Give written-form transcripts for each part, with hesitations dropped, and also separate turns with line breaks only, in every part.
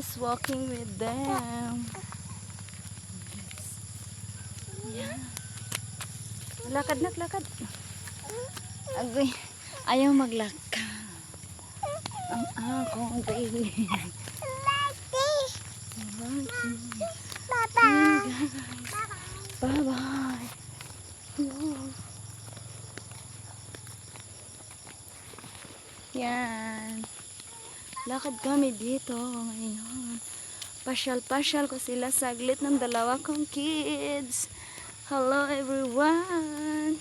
is walking with them. Yeah. Lakad na, lakad. Agoy, ayaw maglakad. Ang akong baby. Bye-bye. Yan. Lakad kami dito ngayon. Pasyal-pasyal ko sila saglit ng dalawa kong kids. Hello everyone.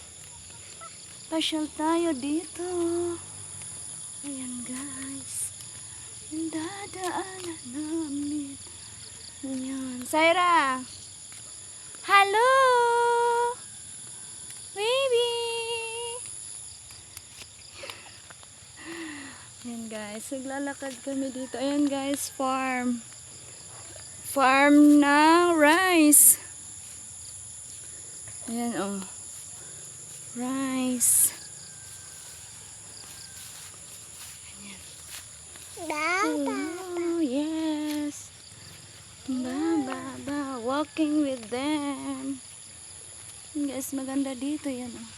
Pasyal tayo dito. Ayan guys. Yung dadaanan namin. Ayan. Syra. Hello. Baby. Ayan guys. Naglalakad kami dito. Ayan guys. Farm. Farm ng rice. Ayan oh. Rice. Ayan. Oh, yes. Ba. Walking with them. Ayan guys, maganda dito yan oh.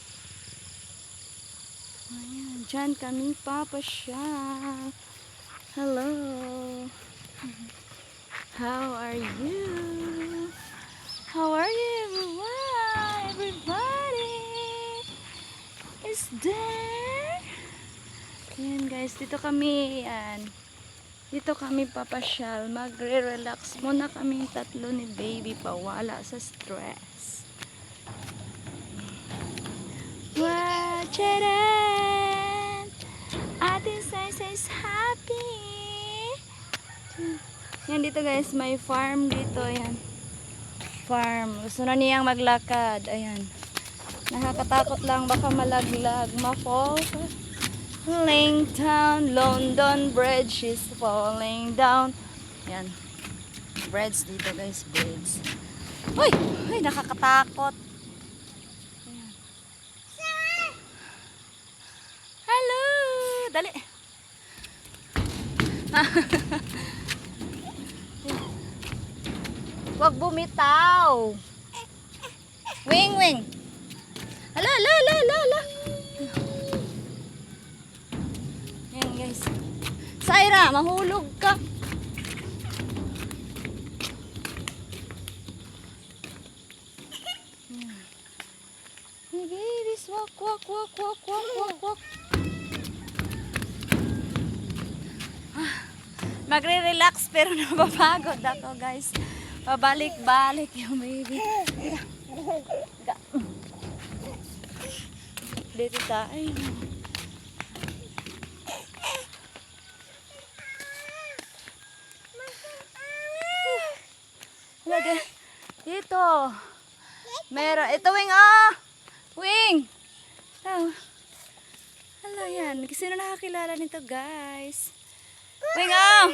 Ayan, dyan kami papasyal. Hello. How are you? How are you everyone? Everybody is there. Ayan guys, dito kami yan. Dito kami papasyal. Magre-relax muna kami tatlo ni baby pawala sa stress. Watch it out. Ate Sai-Sai's happy. Yan dito guys, may farm dito. Ayan. Farm. Gusto na niyang maglakad. Ayan. Nakakatakot lang. Baka malaglag. Ma-fall. Falling down. London Bridge is falling down. Ayan. Breads dito guys. Breads. Uy! Uy! Nakakatakot. Ayan. Hello! Dali! Wag bumitaw. Wing, wing. Ala. Yan guys. Syra, mahulog ka. Hey babies, walk. Magre-relax pero napapagod ako guys. Pabalik-balik yung baby. Dito tayo. Dito. Meron. Ito wing oh. Wing. Oh. Hello yan. Sino nakakilala nito guys? Wing oh.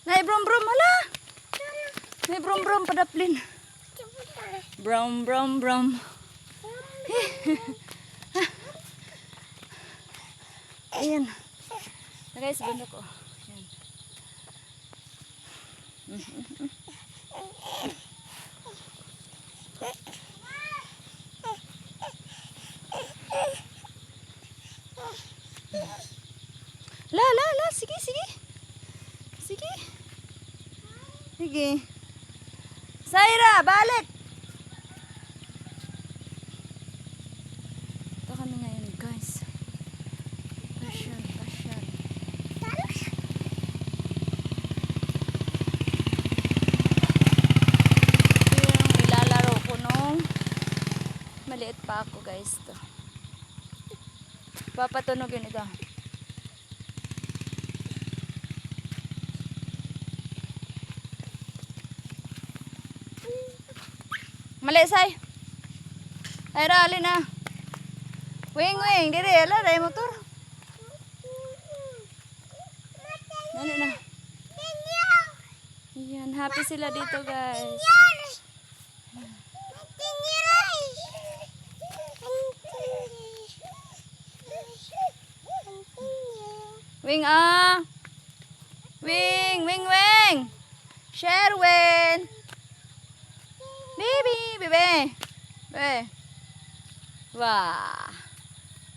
Nay brom hala. Nay brom padaplin. Brom. Ayan. Guys, bundok ko. Ayan. La, sige. Sige. Syra, balik. Ito kami ngayon, guys. Pasyal. Ito yung ilalaro ko nung maliit pa ako, guys. Ito. Papatunogin ito. Malisay. Ay rali na. Wing, diri ala ray motor. Dali na. Yan, happy sila dito, guys. Wing Wing ah. Wing, wing, wing. Sherwin. Baby, baby. Baby. Wow.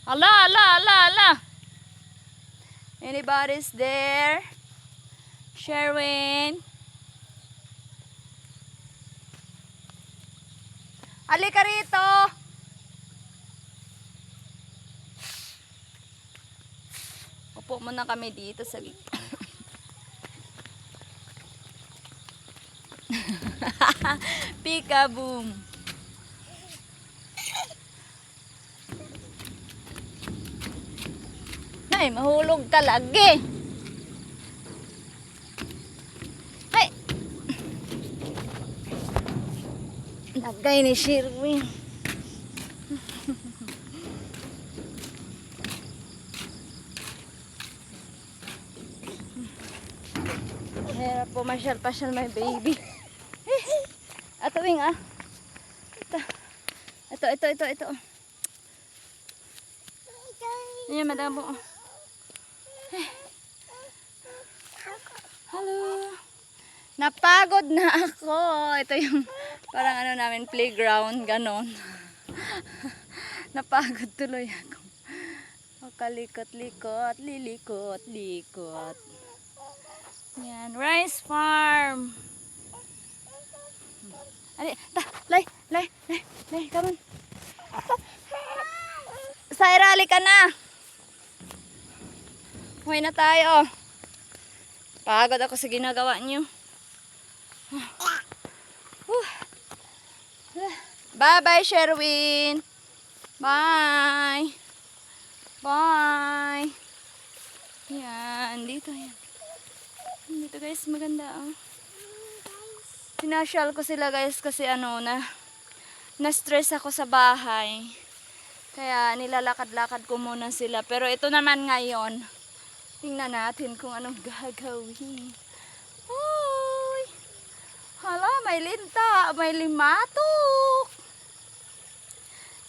Allah, Allah, Allah, Allah. Anybody's there? Sherwin. Halika rito. Upo muna kami dito sa Peekaboo. Ay, mahulog ka lagi. Ay. Lagay ni Sherwin. Hirap po masyal-pasyal my baby. Ato wing ah. Ito. Ayan, madam po. Hello. Napagod na ako. Ito yung parang ano namin playground, ganon. Napagod tuloy ako. Makalikot-likot, lilikot-likot. Yan, rice farm. Ali, lay, come on. Saira, ka na. Huwag na tayo. Pagod ako sa ginagawa niyo. Bye-bye, Sherwin. Bye. Bye. Yan, dito yan. Dito guys, maganda oh. Pinasyal ko sila guys kasi ano na-stress ako sa bahay. Kaya nilalakad-lakad ko muna sila. Pero ito naman ngayon, tingnan natin kung anong gagawin. Uy! Hala, may linta, may limatok.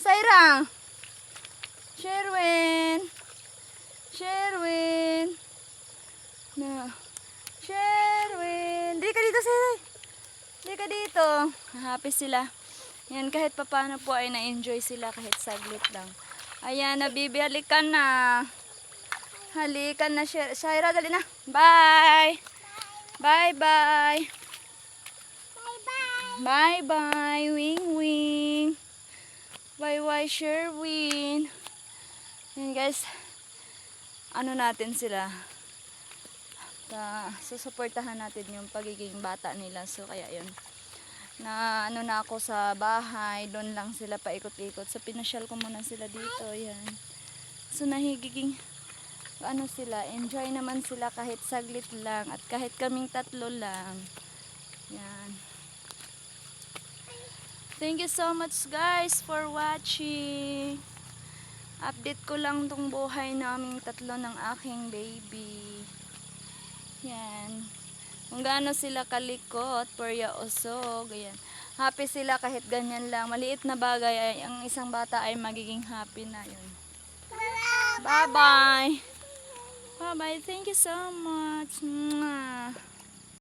Saira! Sherwin! Na. Sherwin! Di ka dito, Saira! Di ka dito. Happy sila. Yan, kahit papano po ay na-enjoy sila kahit saglit lang. Ayan, nabibi, halika na. Halika na, Shaira, dali na. Bye! Bye-bye! Bye-bye, wing-wing. Bye-bye, Sherwin. Yan guys, ano natin sila. Susuportahan natin yung pagiging bata nila. So, kaya yun. Na ano na ako sa bahay, doon lang sila paikot-ikot. So pinasyal ko muna sila dito, yan. So nahigiging ano sila, enjoy naman sila kahit saglit lang at kahit kaming tatlo lang. Yan. Thank you so much guys for watching. Update ko lang tong buhay naming tatlo ng aking baby. Yan. Kung gaano sila kalikot, peryaosog, ayan. Happy sila kahit ganyan lang. Maliit na bagay, ay, ang isang bata ay magiging happy na yun. Bye-bye! Bye-bye! Thank you so much! Mwah.